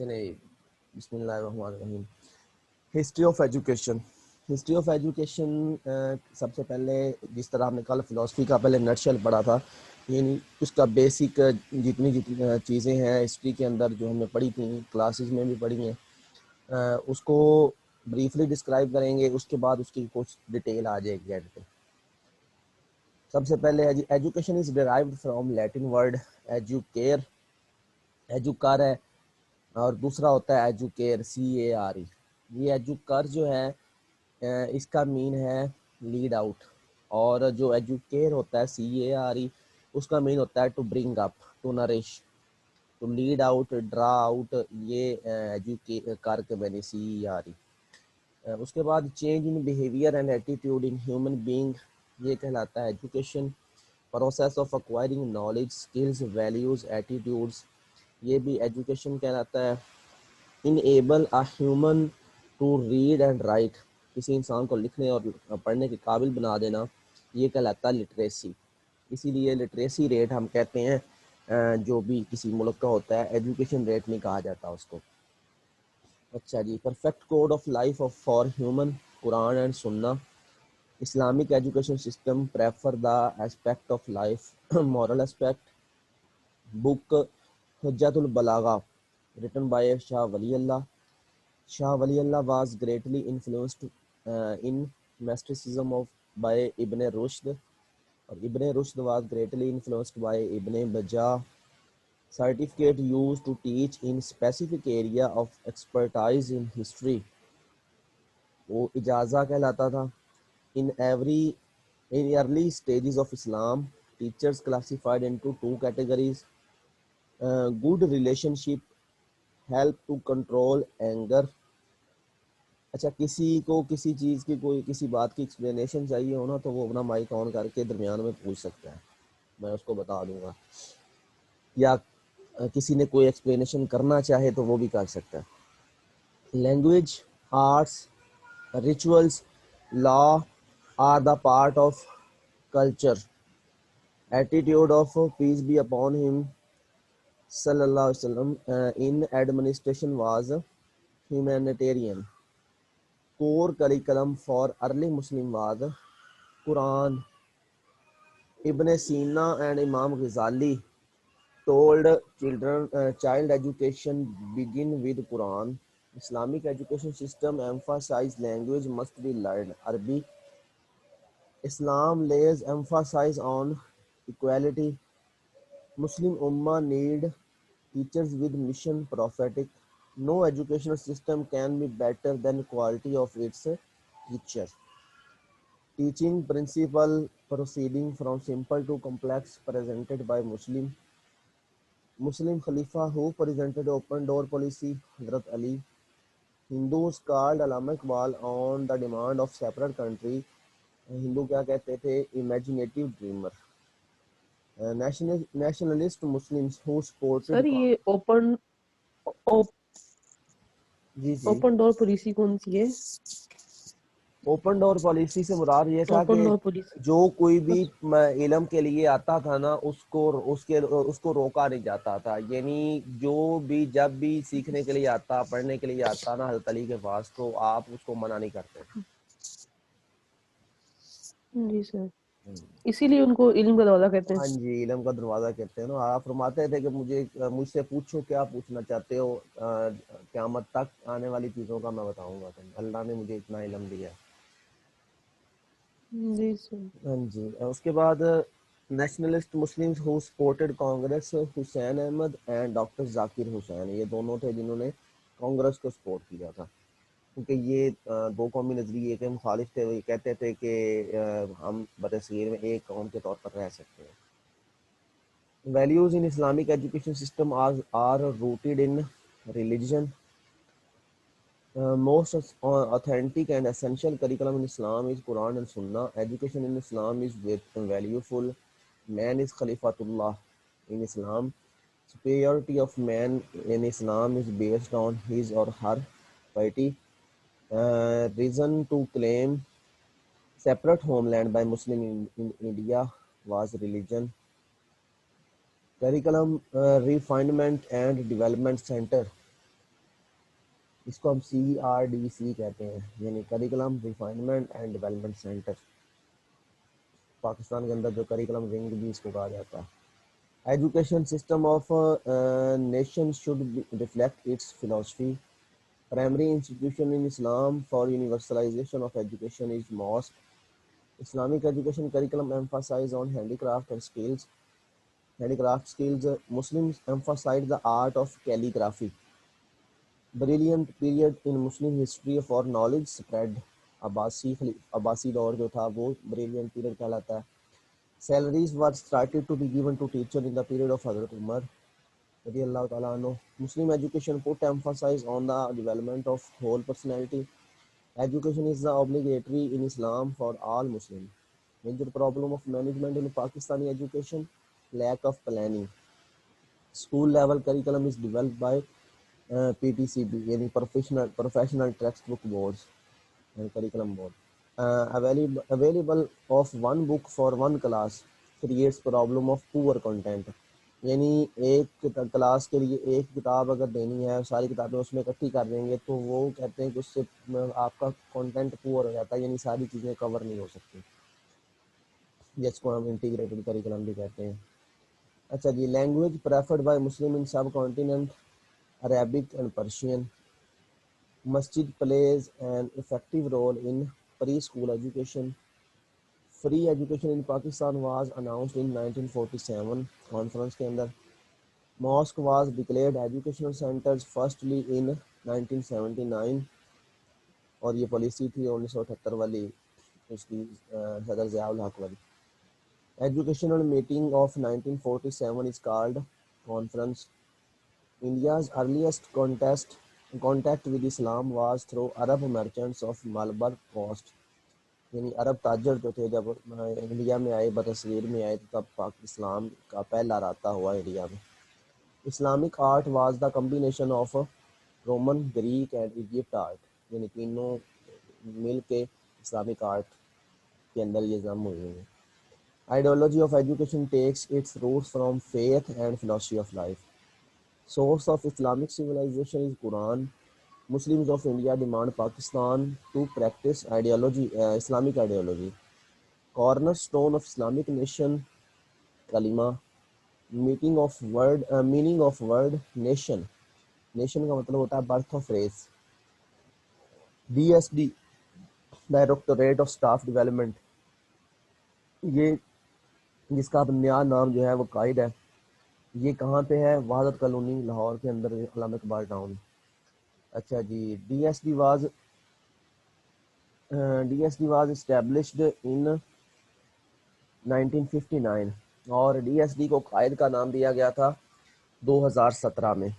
चलिए बिस्मिल्लाहिर्रहमानिर्रहीम। History of education. History of education सबसे पहले जिस तरह हमने कल फ़िलासफ़ी का पहले नटशेल पढ़ा था, यानी उसका बेसिक जितनी जितनी चीज़ें हैं हिस्ट्री के अंदर जो हमने पढ़ी थी, क्लासेस में भी पढ़ी हैं, उसको ब्रीफली डिस्क्राइब करेंगे। उसके बाद उसकी कुछ डिटेल आ जाएगी एंड पे। सबसे पहले education is derived from Latin word educare, educare है, और दूसरा होता है एजुकेयर, CARE। ये एजुकर जो है इसका मीन है लीड आउट, और जो एजुकेयर होता है CARE उसका मीन होता है to bring up, to nourish, to lead out, draw out. ये एजुकेयर के मैंने CARE। उसके बाद change in behaviour and attitude in human being, ये कहलाता है education. Process of acquiring knowledge, skills, values, attitudes, ये भी एजुकेशन कहलाता है। Enable a human to read and write, किसी इंसान को लिखने और पढ़ने के काबिल बना देना, ये कहलाता है लिटरेसी। इसीलिए लिटरेसी रेट हम कहते हैं जो भी किसी मुल्क का होता है, एजुकेशन रेट नहीं कहा जाता उसको। अच्छा जी, perfect code of life of for human, Quran and Sunnah. Islamic education system prefer the aspect of life, moral aspect. Book Hujjatul Balagha, written by Shah Wali Allah. Shah Wali Allah was greatly influenced in mysticism of by Ibn Rushd, or Ibn Rushd was greatly influenced by Ibn Bajjah. Certificate used to teach in specific area of expertise in history, वो इजाज़ा कहलाता था। In early stages of Islam, teachers classified into two categories: good relationship, help to control anger। अच्छा, किसी को किसी चीज़ की कोई किसी बात की एक्सप्लेनेशन चाहिए हो ना, तो वो अपना माइक ऑन करके दरमियान में पूछ सकता है, मैं उसको बता दूंगा। या किसी ने कोई एक्सप्लेनेशन करना चाहे तो वो भी कर सकता है। Language, arts, rituals, law are the part of culture. Attitude of peace be upon him सल्लल्लाहु अलैहि वसल्लम in administration was humanitarian. Core curriculum for early Muslim was Quran. Ibn Sina and Imam Ghazali told children child education begin with Quran. Islamic education system emphasize language must be learned Arabic. Islam lays emphasis on equality. Muslim Ummah need teachers with mission prophetic. No educational system can be better than quality of its teacher. Teaching principle proceeding from simple to complex presented by Muslim Khalifa who presented open door policy, Hazrat Ali. Hindus called Allama Iqbal on the demand of separate country. Hindu क्या कहते थे? Imaginative dreamer. nationalist Muslims who supported sir ये open जी जी open door policy कौन सी है? Open door policy से मुराद ये था open door कि पॉलिसी जो कोई भी इल्म के लिए आता था ना, उसको रोका नहीं जाता था। यानी जो भी जब भी सीखने के लिए आता, पढ़ने के लिए आता ना हज़रत अली के पास, तो आप उसको मना नहीं करते। जी सर, इसीलिए उनको इल्म का दरवाजा कहते हैं। हाँ जी, इल्म का दरवाज़ा कहते हैं ना। आप फरमाते थे कि मुझसे पूछो क्या पूछना चाहते हो, क़यामत तक आने वाली चीज़ों का मैं बताऊंगा। तो अल्लाह ने मुझे इतना इल्म दिया। जी सर। हाँ जी, उसके बाद nationalist Muslims who supported Congress, Hussain Ahmad and doctor Zakir Hussain, ये दोनों थे जिन्होंने कांग्रेस को सपोर्ट किया था, क्योंकि ये दो कौमी नज़रिए के मुखालिफ थे। वो ये कहते थे कि हम बरसगीर में एक कौम के तौर पर रह सकते हैं। Values in Islamic education system are rooted in religion. Most authentic and essential curriculum in Islam is Quran and Sunnah. Education in Islam is valuable. Man is Khalifatullah in Islam. Superiority of man in Islam is based on his or her piety. Reason to claim separate homeland by Muslim in India was religion. Curriculum refinement and development center. इसको हम CRDC कहते हैं, यानी curriculum refinement and development centre. Pakistan के अंदर जो curriculum wing भी इसको कहा जाता है। Education system of nation should reflect its philosophy. Primary institution in Islam for universalisation of education is mosque. Islamic education curriculum emphasize on handicraft and skills. Handicraft skills, Muslims emphasize the art of calligraphy. Brilliant period in Muslim history for knowledge spread. Abbasi दौर जो था वो brilliant period कहलाता है. Salaries were started to be given to teacher in the period of Hazrat Umar radiallahu ta'ala anhu. Muslim education put emphasis on the development of whole personality. Education is the obligatory in Islam for all Muslims. Major problem of management in Pakistani education, lack of planning. School level curriculum is developed by PTCB, यानी professional textbook boards and curriculum board. Available of one book for one class creates problem of poor content. यानी एक class के लिए एक किताब अगर देनी है, सारी किताबें उसमें इकट्ठी कर देंगे तो वो कहते हैं कि उससे आपका कंटेंट पुअर हो जाता है, यानी सारी चीज़ें कवर नहीं हो सकती, जिसको हम इंटीग्रेटेड करिकुलम भी कहते हैं। अच्छा जी, language preferred by Muslim in subcontinent, Arabic and Persian. मस्जिद plays an effective role in preschool education. Free education in Pakistan was announced in 1947 conference के अंदर। Mosque was declared educational centres firstly in 1979, और ये policy थी 1978 वाली, उसकी सदर ज़ियाउल हक वाली। Educational meeting of 1947 is called conference. India's earliest contact with Islam was through Arab merchants of Malabar coast. यानी अरब ताजर जो थे जब इंडिया में आए, बतस्वीर में आए, तो तब इस्लाम का पहला रास्ता हुआ इंडिया में। Islamic art was the combination of Roman, Greek and Egypt art, यानी तीनों मिल के इस्लामिक आर्ट के अंदर ये जम हुई हैं। Ideology of education takes its roots from faith and philosophy of life. Source of Islamic civilization is Quran. Muslims of India demand Pakistan to practice Islamic ideology. Cornerstone of Islamic nation, kalima. Meaning of word nation. Nation का मतलब होता है birth of race. DSD, Directorate of Staff Development, ये जिसका बुनियाद नाम जो है वो कायद है। ये कहाँ पे है? वहादत कॉलोनी, लाहौर के अंदर, अलामा इकबाल टाउन। अच्छा जी, DSD वाज इस्टेब्लिश्ड इन 1959, और DSD को कायद का नाम दिया गया था 2017 में।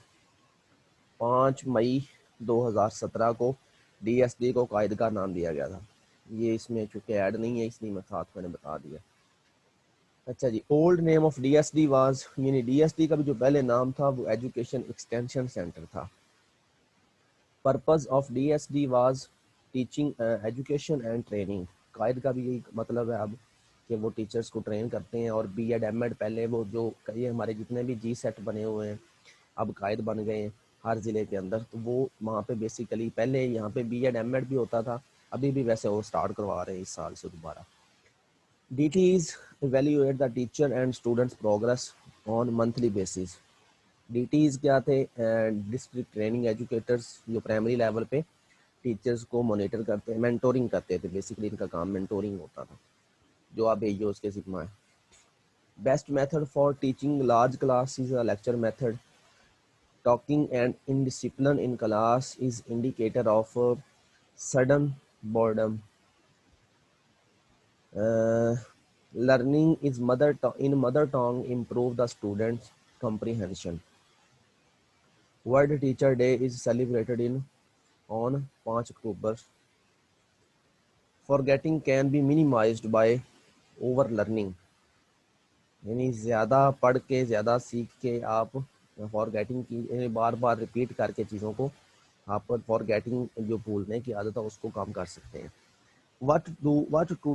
5 मई 2017 को DSD को कायद का नाम दिया गया था। ये इसमें चूँकि ऐड नहीं है इसलिए मैं साथ मैंने बता दिया। अच्छा जी, old name of DSD was, यानी DSD का भी जो पहले नाम था वो एजुकेशन एक्सटेंशन सेंटर था। Purpose of DSD was teaching education and training. कायद का भी यही मतलब है अब कि वो टीचर्स को ट्रेन करते हैं, और BEd MAd पहले वो जो कई हमारे जितने भी GSET बने हुए हैं अब कायद बन गए हैं हर ज़िले के अंदर, तो वो वहाँ पे बेसिकली पहले यहाँ पे BEd MAd भी होता था, अभी भी वैसे वो स्टार्ट करवा रहे हैं इस साल से दोबारा। DTs evaluate the teacher and students progress on monthly basis. DTs क्या थे? डिस्ट्रिक्ट ट्रेनिंग एजुकेटर्स, जो प्राइमरी लेवल पे टीचर्स को मॉनिटर करते हैं, मेंटोरिंग करते थे, बेसिकली इनका काम मेंटोरिंग होता था, जो आप भेजिए उसके जिम्मा है। Best method for teaching large class is a lecture method. Talking and indiscipline in class is indicator of sudden boredom. Learning is in mother tongue improve the student's comprehension. World Teacher Day is celebrated on 5 October. Forgetting can be minimized by overlearning. यानी ज़्यादा पढ़ के, ज़्यादा सीख के आप forgetting की, बार बार repeat करके चीज़ों को आप फॉरगेटिंग, जो भूलने की आदत है, उसको कम कर सकते हैं। What to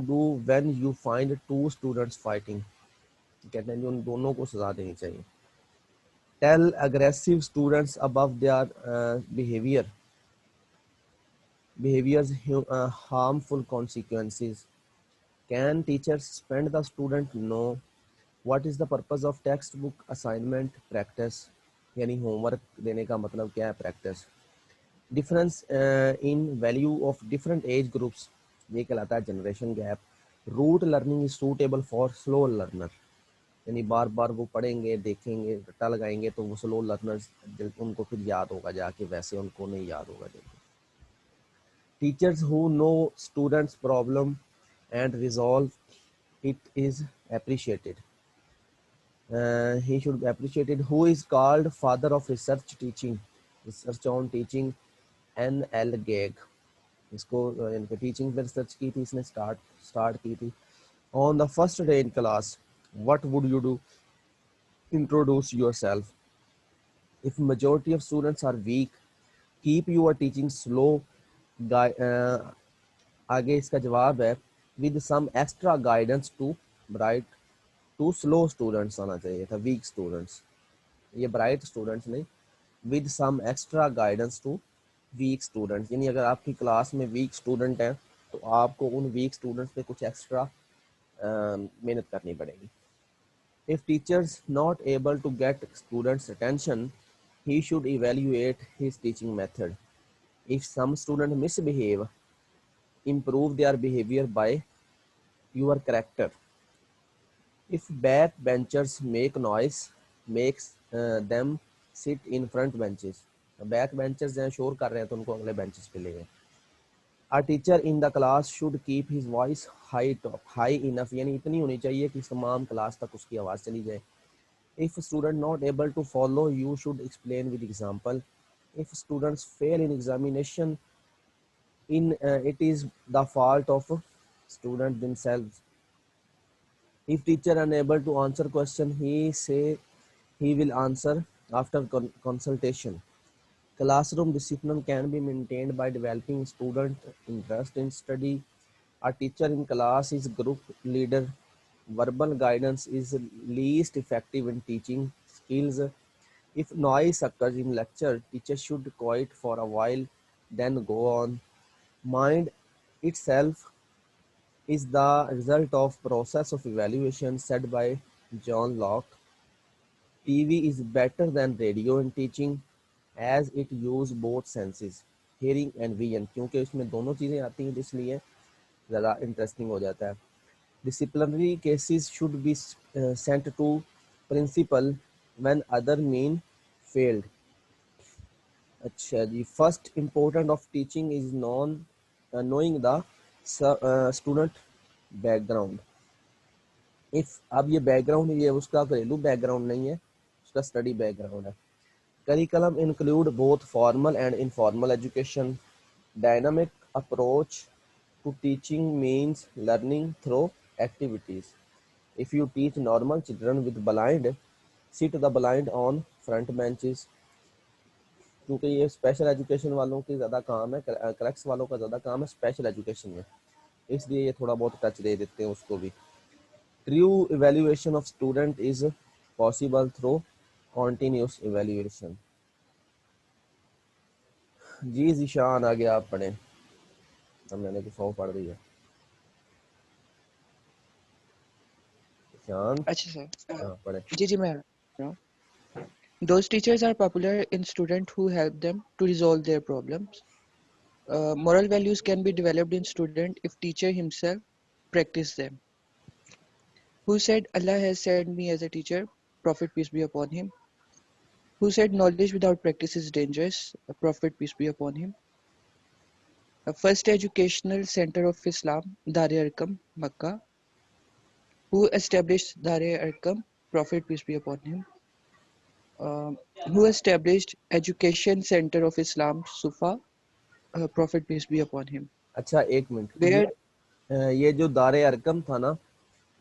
do when you find two students fighting? कहते हैं कि उन दोनों को सजा देनी चाहिए। Tell aggressive students about their behavior. behaviors harmful consequences. Can teachers spend the student know what is the purpose of textbook assignment practice, यानी होमवर्क देने का मतलब क्या है practice. Difference in value of different age groups, ये कहलाता है generation gap. Rote learning is suitable for slow learner, यानी बार बार वो पढ़ेंगे देखेंगे रट्टा लगाएंगे तो वो स्लो लर्नर्स उनको फिर याद होगा जाके, वैसे उनको नहीं याद होगा जल्दी. Teachers who know students problem and resolve it is appreciated. He should be appreciated. Who is called father of research teaching, research on teaching, N.L. Gag. इसको इनके टीचिंग पे रिसर्च की थी, इसने स्टार्ट की थी. On the first day in class, what would you do? Introduce yourself. If majority of students are weak, keep your teaching slow. आगे इसका जवाब है with some extra guidance to bright. To slow students आना चाहिए था, weak students, ये bright students नहीं. With some extra guidance to weak students, यानी अगर आपकी क्लास में वीक स्टूडेंट हैं तो आपको उन वीक स्टूडेंट्स पे कुछ एक्स्ट्रा मेहनत करनी पड़ेगी. If teachers not able to get students attention, he should evaluate his teaching method. If some student misbehave, improve their behavior by your character. If backbenchers make noise, makes them sit in front benches. Backbenchers हैं शोर कर रहे हैं तो उनको अगले benches पे ले गए. A teacher in the class should keep his voice high enough, यानी इतनी होनी चाहिए कि तमाम क्लास तक उसकी आवाज़ चली जाए. If student not able to follow, you should explain with example. If students fail in examination, it is the fault of student themselves. If teacher unable to answer question, he say he will answer after consultation. Classroom discipline can be maintained by developing student interest in study. A teacher in class is group leader. Verbal guidance is least effective in teaching skills. If noise occurs in lecture, teacher should quiet for a while, then go on. Mind itself is the result of process of evaluation, said by John Locke. TV is better than radio in teaching as it use both senses, hearing and vision. क्योंकि इसमें दोनों चीज़ें आती हैं इसलिए ज़्यादा interesting हो जाता है. Disciplinary cases should be sent to principal when other mean failed. अच्छा जी. First important of teaching is knowing the student background. If अब ये बैकग्राउंड, ये उसका घरेलू बैकग्राउंड नहीं है, उसका स्टडी बैकग्राउंड है. Curriculum include both formal and informal education. Dynamic approach to teaching means learning through activities. If you teach normal children with blind, sit the blind on front benches. क्योंकि ये special education वालों की ज़्यादा काम है, cracks वालों का ज़्यादा काम है स्पेशल एजुकेशन में, इसलिए ये थोड़ा बहुत टच दे देते हैं उसको भी. True evaluation of student is possible through continuous evaluation. जी ज़ीशान आ गया, आप पढ़ें. अब मैंने तो 100 पढ़ दी है. ईशान अच्छा सर. हाँ पढ़े. जी मैं रहा हूँ. Those teachers are popular in students who help them to resolve their problems. Moral values can be developed in student if teacher himself practice them. Who said Allah has sent me as a teacher? Prophet peace be upon him. Who said knowledge without practice is dangerous? Prophet peace be upon him. First educational center of Islam, Dar-e-Arqam, Makkah. Who established Dar-e-Arqam? Prophet peace be upon him. Who established education center of Islam, Sufa? Prophet peace be upon him. अच्छा एक minute. Where ये जो दारे Arkham था ना,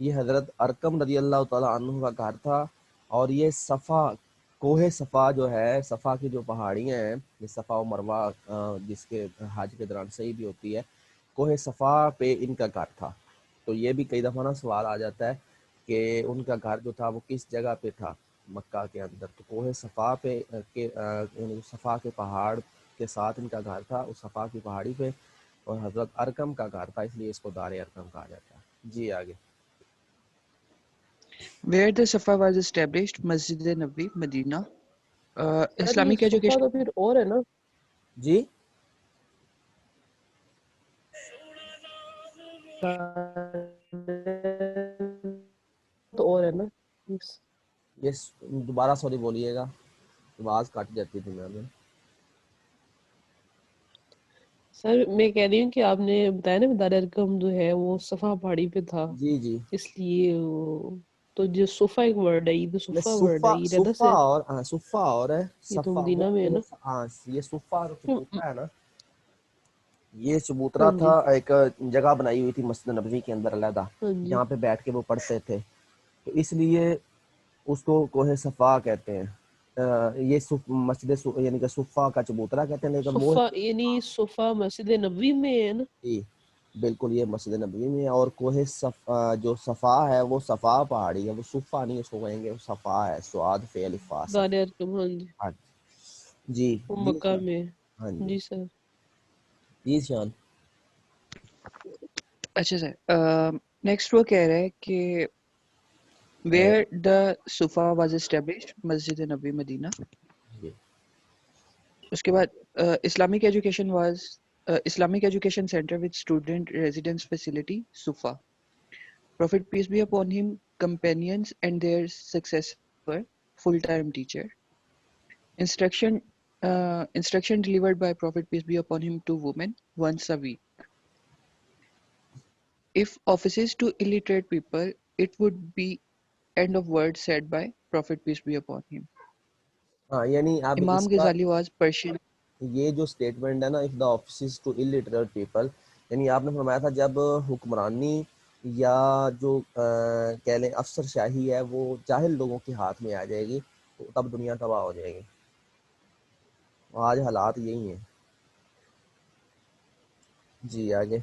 ये हज़रत Arkham रज़ी अल्लाह ताला अन्हु का घर था. और ये सफ़ा, कोहे सफ़ा जो है, सफ़ा की जो पहाड़ियाँ हैं, ये सफ़ा और मरवा जिसके हज के दौरान सही भी होती है, कोहे सफ़ा पे इनका घर था. तो ये भी कई दफ़ा ना सवाल आ जाता है कि उनका घर जो था वो किस जगह पे था मक्का के अंदर. तो कोहे सफ़ा पे के यानी सफ़ा के पहाड़ के साथ इनका घर था उस सफ़ा की पहाड़ी पे, और हज़रत अरकम का घर था, इसलिए इसको दार अरकम कहा जाता है। जी आगे। Where the Safa was established, Masjid Nabawi, Medina. Sir ये Islamic सुफा education. तो फिर और है ना, जी तो और है ना Yes. ये दोबारा सॉरी बोलिएगा, आवाज़ कट जाती थी मैंने। सर मैं कह रही हूँ कि आपने बताया ना दार अरकम जो है वो सफा पहाड़ी पे था, जी जी, इसलिए तो जो सोफा एक वर्ड है, ये तो मैं सोफा वर्ड सुफ़ा है, ये रहदा सुफ़ा से है, और हाँ सुफ़ा और है ये तो सफ़ा मदीना वो में है ना। हाँ, ये सुफ़ा और हम्म, चबूतरा है ना, ये हाँ चबूतरा था, जी, एक जगह बनाई हुई थी मस्जिद नबवी के अंदर अलहदा, हाँ जी। जहाँ पे बैठ के वो पढ़ते थे, तो इसलिए उसको कोहे सफ़ा कहते हैं। ये यानी कि सुफ़ा का चबूतरा कहते हैं, लेकिन वो सोफा यानी सोफा मस्जिद नबवी में है ना। जी बिल्कुल ये मस्जिद नबवी में है, और जो सफ़ा है वो सफ़ा पहाड़ी है, वो सुफ़ा नहीं उसको कहेंगे, वो सफ़ा है, स्वाद फेल फा दार सफ़ा। अरकम, हाँ जी, हाँ जी वो जी मक्का में है। हाँ जी जी सर। जी शान। अच्छा सर, नेक्स्ट वो कह रहा है कि अ, where the Sufa was established, Masjid Nabawi, Medina. जी उसके बाद Islamic education center with student residence facility, Sufa. Prophet peace be upon him, companions and their successor were full-time teacher. Instruction instruction delivered by Prophet peace be upon him to women once a week. If offices to illiterate people, it would be end of word said by Prophet peace be upon him. हाँ, यानी अब Imam इसका Ghazali was Persian. ये जो statement है ना, if the office to illiterate people, यानी आपने फरमाया था जब हुक्मरानी या जो कह लें अफसरशाही है वो जाहिल लोगों के हाथ में आ जाएगी, तो तब दुनिया तबाह हो जाएगी। आज हालात यही हैं। जी आगे।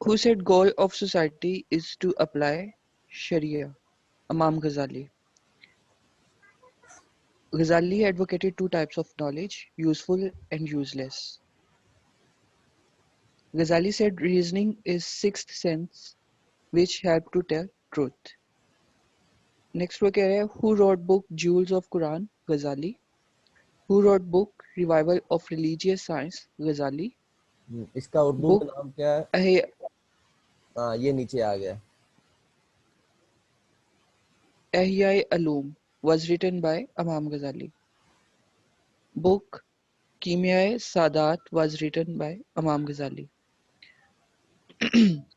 Who said goal of society is to apply Sharia? Imam Ghazali. Ghazali advocated two types of knowledge, useful and useless. Ghazali said reasoning is sixth sense which help to tell truth. Next वो कह रहे हैं who wrote book Jewels of Quran? Ghazali. Who wrote book Revival of Religious Science? Ghazali. इसका उर्दू में Book नाम क्या है? Ahya हाँ, ये नीचे आ गया। Ulum was written by Imam Ghazali. Book Kimya Sadat was written by Imam Ghazali.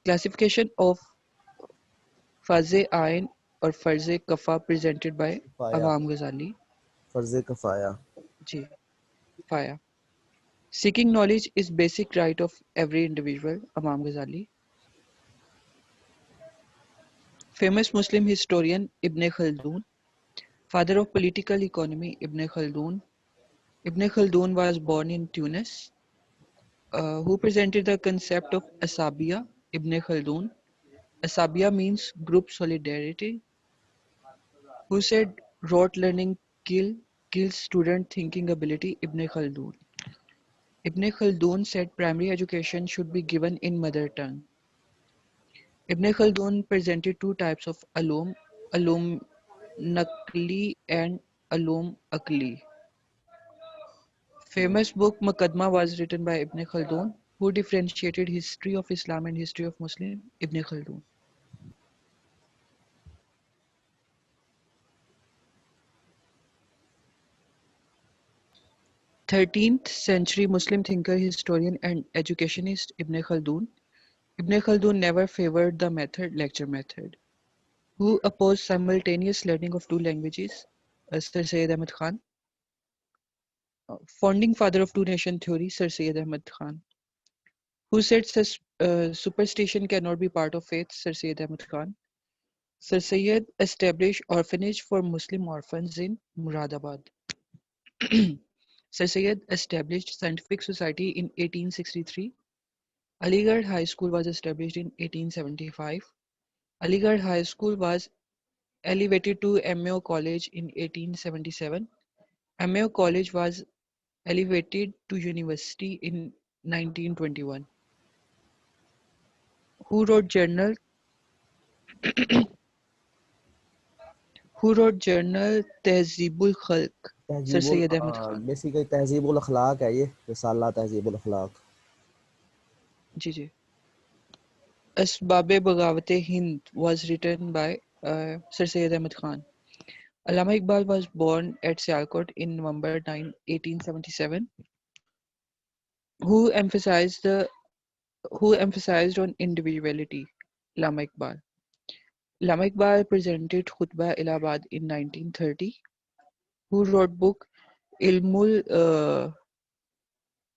Classification of Farze Ain or Farze Kafa presented by किफाया, Imam Ghazali. फर्ज किफाया। Ji, Faya. Seeking knowledge is basic right of every individual. Imam Ghazali. Famous Muslim historian Ibn Khaldun. Father of political economy Ibn Khaldun. Ibn Khaldun was born in Tunis. Who presented the concept of Asabiya? Ibn Khaldun. Asabiya means group solidarity. Who said rote learning kills student thinking ability? Ibn Khaldun. Ibn Khaldun said primary education should be given in mother tongue. Ibn Khaldun presented two types of alum nakli and alum akli. Famous book Muqaddimah was written by Ibn Khaldun, who differentiated history of Islam and history of Muslim. Ibn Khaldun. 13th century Muslim thinker, historian and educationist Ibn Khaldun. Ibn Khaldun never favored the lecture method. Who opposed simultaneous learning of two languages? Sir Syed Ahmad Khan. Founding father of two-nation theory, Sir Syed Ahmad Khan. Who said superstition cannot be part of faith? Sir Syed Ahmad Khan. Sir Syed established orphanage for Muslim orphans in Muradabad. Sir Syed established scientific society in 1863. Aligarh High School was established in 1875. Aligarh High School was elevated to MAO College in 1877. Mayo College was elevated to university in 1921. Who wrote journal Who wrote journal Tehzeebul Khalq? Sir Tehzeebul Syed Ahmad Khan. Basically Tehzeebul Akhlaq है ये रिसाला तहजीबुल अखलाक. जी जी. Asbab-e Bagawat-e-Hind was written by Sir Syed Ahmad Khan. Allama Iqbal was born at Sialkot in November 9, 1877. Who emphasized the who emphasized on individuality? Allama Iqbal. Allama Iqbal presented Khutbah Allahabad in 1930. Who wrote book Ilmul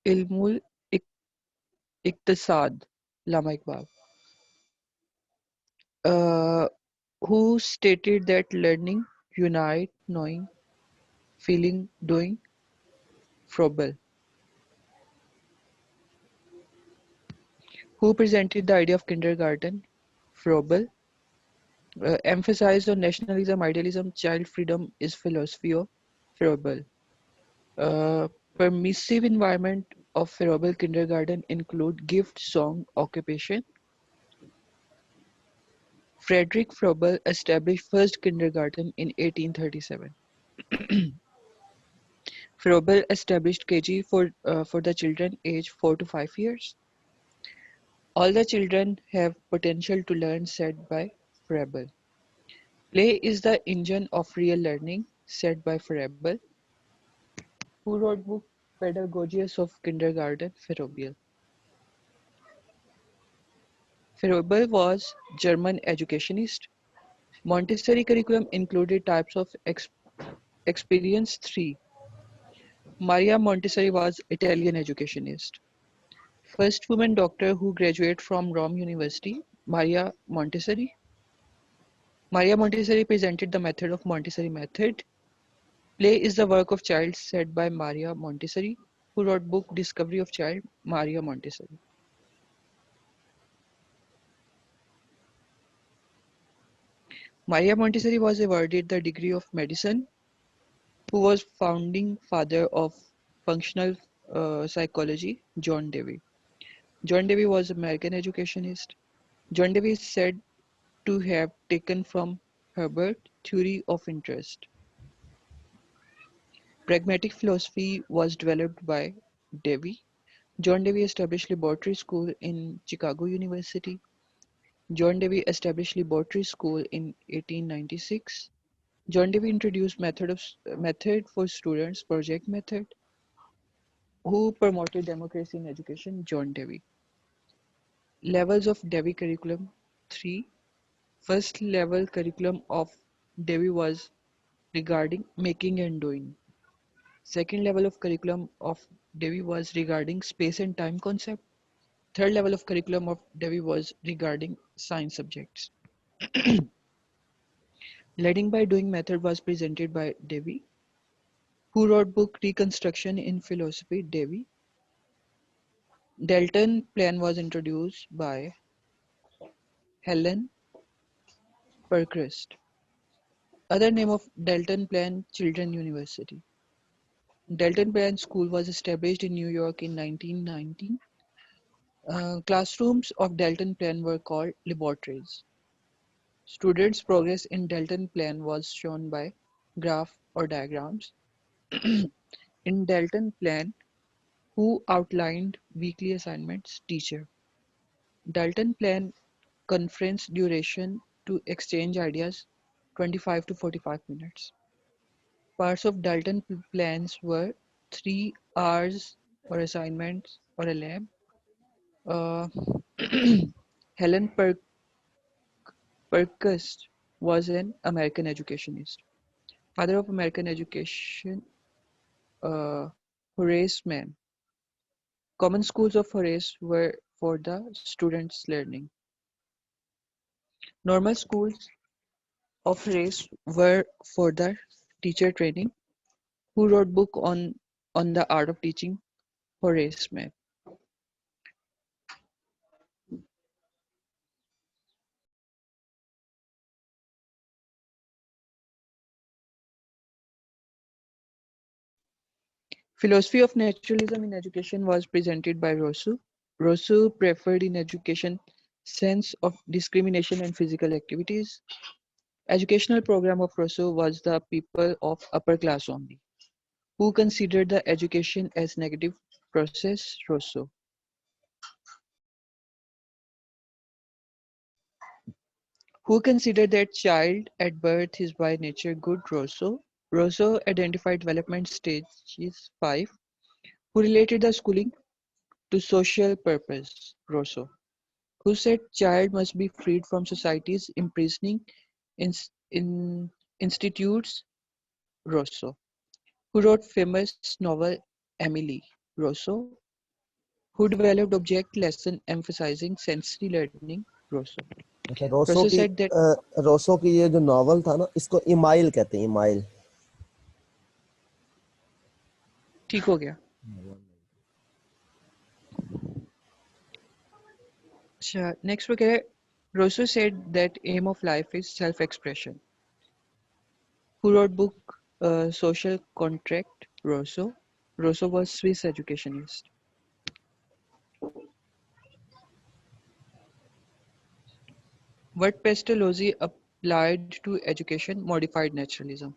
Ilmul Iqtisad? Allama Iqbal. Who stated that learning, unite, knowing, feeling, doing, Froebel. Who presented the idea of kindergarten? Froebel. Emphasized on nationalism, idealism, child freedom is philosophy of Froebel. Permissive environment of Froebel kindergarten include gift, song, occupation. Frederick Froebel established first kindergarten in 1837. Froebel established KG for the children aged 4 to 5 years. All the children have potential to learn, said by Froebel. Play is the engine of real learning, said by Froebel. Who wrote book Pedagogies of Kindergarten? Froebel. Froebel was German educationist. Montessori curriculum included types of experience 3. Maria Montessori was Italian educationist. First woman doctor who graduated from Rome University, Maria Montessori. Maria Montessori presented the method of Montessori method. Play is the work of child, said by Maria Montessori, who wrote book Discovery of Child, Maria Montessori. Maria Montessori was awarded the degree of medicine, who was founding father of functional psychology, John Dewey. John Dewey was American educationist. John Dewey is said to have taken from Herbert theory of interest. Pragmatic philosophy was developed by Dewey. John Dewey established laboratory school in Chicago University. John Dewey established laboratory school in 1896. John Dewey introduced method for students, project method. Who promoted democracy in education? John Dewey. Levels of Dewey curriculum 3. First level curriculum of Dewey was regarding making and doing. Second level of curriculum of Dewey was regarding space and time concept. Third level of curriculum of Dewey was regarding science subjects. Learning by doing method was presented by Dewey. Who wrote book Reconstruction in Philosophy? Dewey. Dalton plan was introduced by Helen Parkhurst. Other name of Dalton Plan Children University. Dalton Plan School was established in New York in 1919. Classrooms of Dalton Plan were called laboratories. Students' progress in Dalton Plan was shown by graph or diagrams. In Dalton Plan, who outlined weekly assignments? Teacher. Dalton Plan conference duration to exchange ideas 25 to 45 minutes. Parts of Dalton plans were 3 hours or assignments or a lab. Uh, Helen Parkhurst was an American educationist. Father of American education, uh, Horace Mann. Common schools of Horace were for the students' learning. Normal schools of Horace were for the teacher training. Who wrote book on the art of teaching? Horace Mann. Philosophy of naturalism in education was presented by Rousseau. Rousseau preferred in education sense of discrimination and physical activities. Educational program of Rousseau was the people of upper class only, who considered the education as negative process. Rousseau. Who considered that child at birth is by nature good. Rousseau. Rousseau identified development stages 5. Who related the schooling to social purpose. Rousseau. Who said child must be freed from society's imprisoning in institutes. Rousseau. Who wrote famous novel Emily. Rousseau. Who developed object lesson emphasizing sensory learning. Rousseau. अच्छा, Rousseau said that Roseau की ये जो novel था ना, इसको email कहते हैं, email. ठीक हो गया। अच्छा, next book है Rousseau said that aim of life is self-expression. Who wrote book Social Contract? Rousseau. Rousseau was Swiss educationist. What Pestalozzi applied to education? Modified naturalism.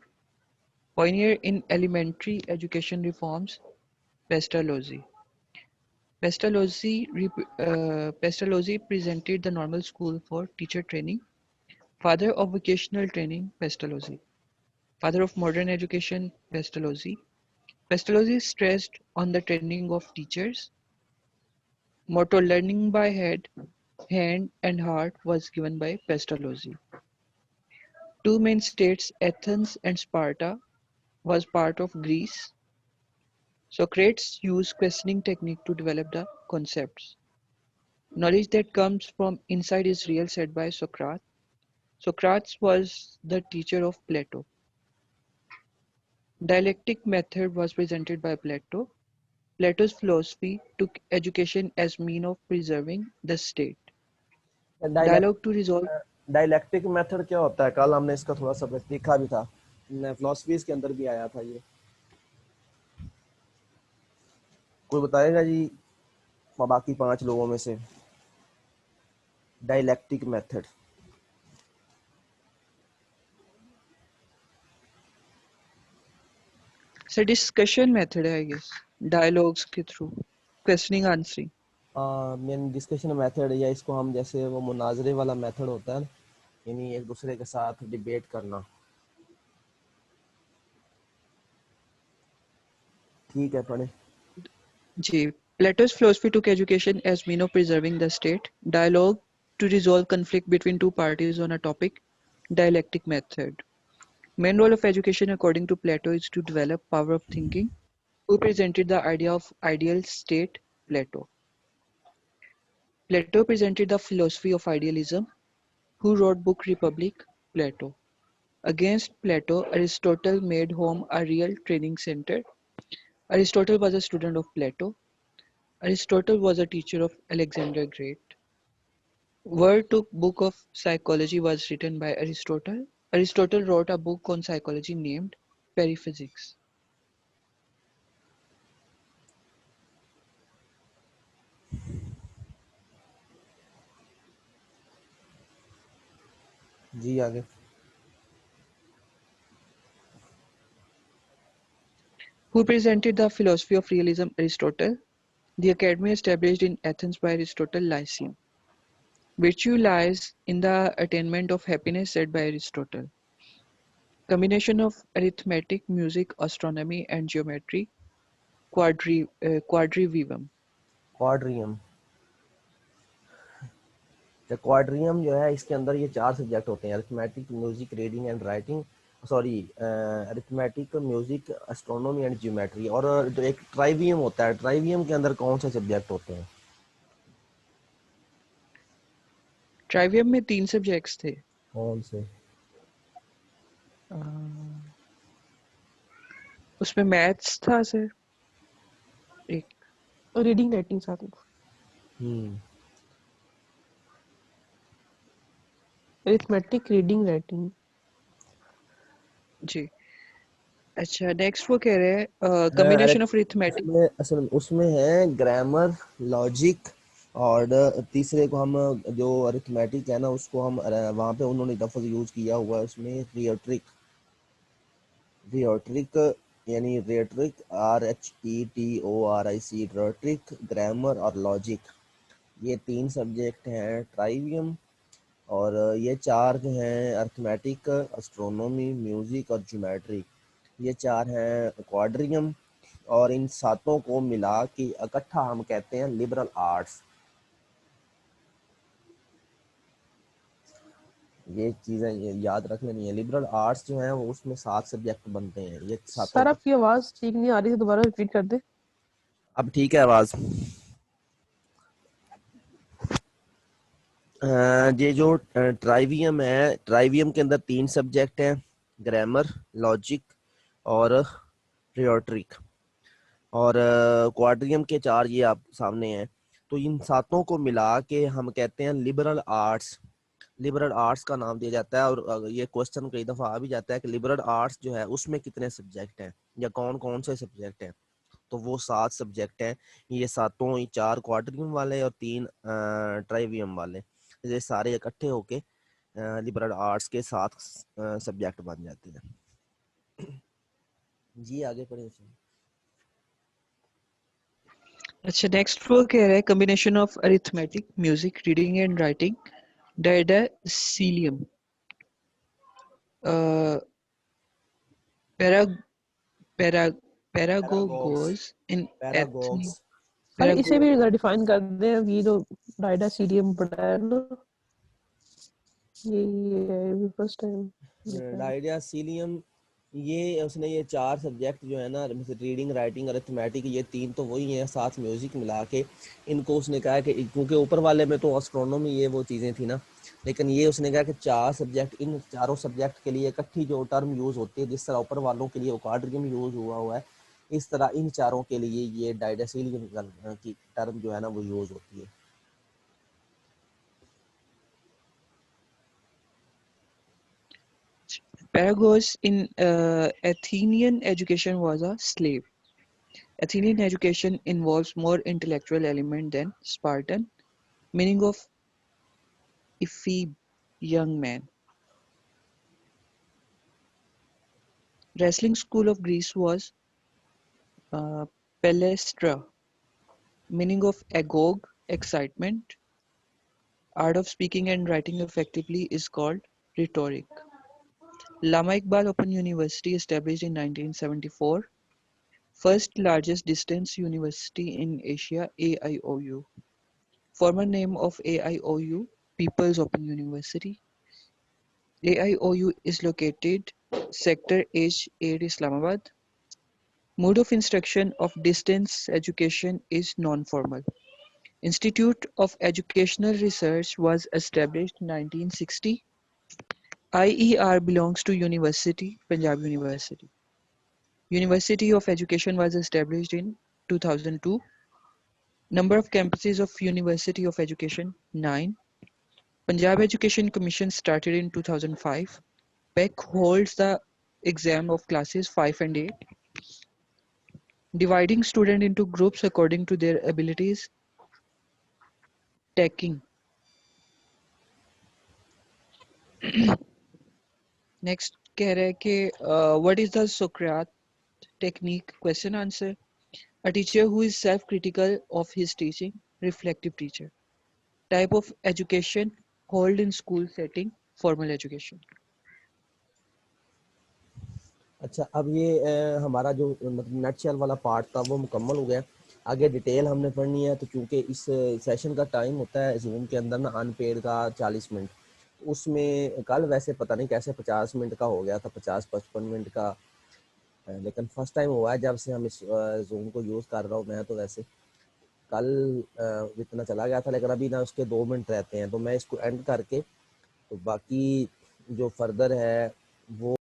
Pioneer in elementary education reforms? Pestalozzi. Pestalozzi presented the normal school for teacher training. Father of vocational training? Pestalozzi. Father of modern education? Pestalozzi. Pestalozzi stressed on the training of teachers. Motto learning by head, hand and heart was given by Pestalozzi. Two main states, Athens and Sparta, was part of Greece. Socrates used questioning technique to develop the concepts. Knowledge that comes from inside is real, said by Socrates. Socrates was the teacher of Plato. Dialectic method was presented by Plato. Plato's philosophy took education as mean of preserving the state. Dialogue to resolve. Dialectic method क्या होता है? कल हमने इसका थोड़ा सा देखा भी था, फिलोसफीज के अंदर भी आया था ये। कोई बताएगा जी बाकी 5 लोगों में से? Dialectic method. It's a discussion method, I guess. Dialogues के through. Questioning, answering. Main discussion method, या इसको हम जैसे वो मुनाजरे वाला मेथड होता है, यानी एक दूसरे के साथ डिबेट करना। ठीक है, पढ़े। G. Plato's philosophy took education as mean of preserving the state. Dialogue to resolve conflict between two parties on a topic. Dialectic method. Main role of education according to Plato is to develop power of thinking. Who presented the idea of ideal state? Plato. Plato presented the philosophy of idealism. Who wrote book Republic? Plato. Against Plato, Aristotle made home a real training center. Aristotle was a student of Plato. Aristotle was a teacher of Alexander Great. Word to book of psychology was written by Aristotle. Aristotle wrote a book on psychology named Periphysics. जी आगे। Who presented the philosophy of realism? Aristotle. The academy established in Athens by Aristotle, Lyceum. Virtue lies in the attainment of happiness, said by Aristotle. Combination of arithmetic, music, astronomy and geometry, quadrivium. क्वाड्रियम। तो क्वाड्रियम जो है, इसके अंदर ये 4 subject होते हैं: arithmetic, music, reading and writing, sorry arithmetic, music, astronomy and geometry. और जो एक ट्राइवियम होता है, ट्राइवियम के अंदर कौन से सब्जेक्ट होते हैं? ट्राइवियम में 3 सब्जेक्ट्स थे। कौन से? उसमें मैथ्स था सर, एक रीडिंग राइटिंग साथ में, अरिथमेटिक, रीडिंग राइटिंग। जी। अच्छा, नेक्स्ट वो कह रहे हैं अरे कम्बिनेशन ऑफ अरिथमेटिक। उसमें असल उसमें है ग्रामर, लॉजिक, और तीसरे को हम जो अरिथमेटिक है ना उसको हम वहाँ पे उन्होंने लफ्ज़ यूज किया हुआ है उसमें रियोट्रिक। रियोट्रिक यानी रेट्रिक, RHETORIC, रेट्रिक, ग्रामर और लॉजिक, ये 3 सब्जेक्ट हैं ट्राइवियम। और ये 4 जो हैं अर्थमेटिक, एस्ट्रोनॉमी, म्यूज़िक और ज्योमेट्री, ये 4 हैं क्वाड्रियम। और इन सातों को मिला के इकट्ठा हम कहते हैं लिबरल आर्ट्स। ये चीज़ें ये याद रख लेनी है। लिबरल आर्ट्स जो हैं वो उसमें 7 सब्जेक्ट बनते हैं, ये सातों सर का। आपकी आवाज ठीक नहीं आ रही है, दोबारा रिपीट कर दे। अब ठीक है आवाज़? ये जो ट्राइवियम है, ट्राइवियम के अंदर 3 सब्जेक्ट हैं, ग्रामर, लॉजिक और रियोट्रिक। और क्वाड्रियम के 4 ये आप सामने हैं। तो इन सातों को मिला के हम कहते हैं लिबरल आर्ट्स। लिबरल आर्ट्स का नाम दिया जाता है। और ये क्वेश्चन कई दफ़ा आ भी जाता है कि लिबरल आर्ट्स जो है उसमें कितने सब्जेक्ट हैं या कौन कौन से सब्जेक्ट हैं। तो वो 7 सब्जेक्ट हैं। ये सातों, ये 4 क्वाड्रियम वाले और 3 ट्राइवियम वाले, ये सारे इकट्ठे होके लिबरल आर्ट्स के 7 सब्जेक्ट बन जाते हैं। जी आगे पढ़े। अच्छा, नेक्स्ट वो कह रहे हैं combination of arithmetic, music, reading and writing, didascalium, para para paragogues. Paragogos in Athens paragogues. Sir इसे पैरागो भी डिफाइन कर दें, ये जो डायडासीडियम पढ़ा है ना, ये फर्स्ट टाइम देखा है। डायडासिलियम, ये उसने ये 4 सब्जेक्ट जो है ना, रीडिंग, राइटिंग, अरिथमेटिक, ये 3 तो वही हैं, साथ म्यूजिक मिला के इनको उसने कहा कि क्योंकि ऊपर वाले में तो एस्ट्रोनॉमी ये वो चीज़ें थी ना, लेकिन ये उसने कहा कि 4 सब्जेक्ट, इन चारों सब्जेक्ट के लिए इकट्ठी जो टर्म यूज़ होती है, जिस तरह ऊपर वालों के लिए क्वाड्रियम यूज़ हुआ है, इस तरह इन चारों के लिए ये डायडासिलियम की टर्म जो है ना वो यूज़ होती है। Peragos in Athenian education was a slave. Athenian education involves more intellectual element than Spartan, meaning of effete young man. Wrestling school of Greece was uh, Palestra, meaning of agog, excitement. Art of speaking and writing effectively is called rhetoric. Lama Iqbal Open University established in 1974, first largest distance university in Asia, AIOU. Former name of AIOU, People's Open University. AIOU is located Sector H8, Islamabad. Mode of instruction of distance education is non-formal. Institute of Educational Research was established in 1960. IER belongs to University, Punjab University. University of Education was established in 2002. Number of campuses of University of Education, 9. Punjab Education Commission started in 2005. PEC holds the exam of classes 5 and 8, dividing students into groups according to their abilities. Taking. Next कह रहे हैं कि what is the Socrates technique? Question answer. A teacher who is self-critical of his teaching, reflective teacher. Type of education held in school setting, formal education. अच्छा, अब ये हमारा जो nutshell वाला पार्ट था वो मुकम्मल हो गया। आगे डिटेल हमने पढ़नी है, तो क्योंकि इस सेशन का टाइम होता है जूम के अंदर ना अनपेड का 40 मिनट, उसमें कल वैसे पता नहीं कैसे 50 मिनट का हो गया था, 50-55 मिनट का। लेकिन फर्स्ट टाइम हुआ है जब से हम इस जूम को यूज़ कर रहा हूँ मैं, तो वैसे कल इतना चला गया था, लेकिन अभी ना उसके 2 मिनट रहते हैं, तो मैं इसको एंड करके तो बाकी जो फर्दर है वो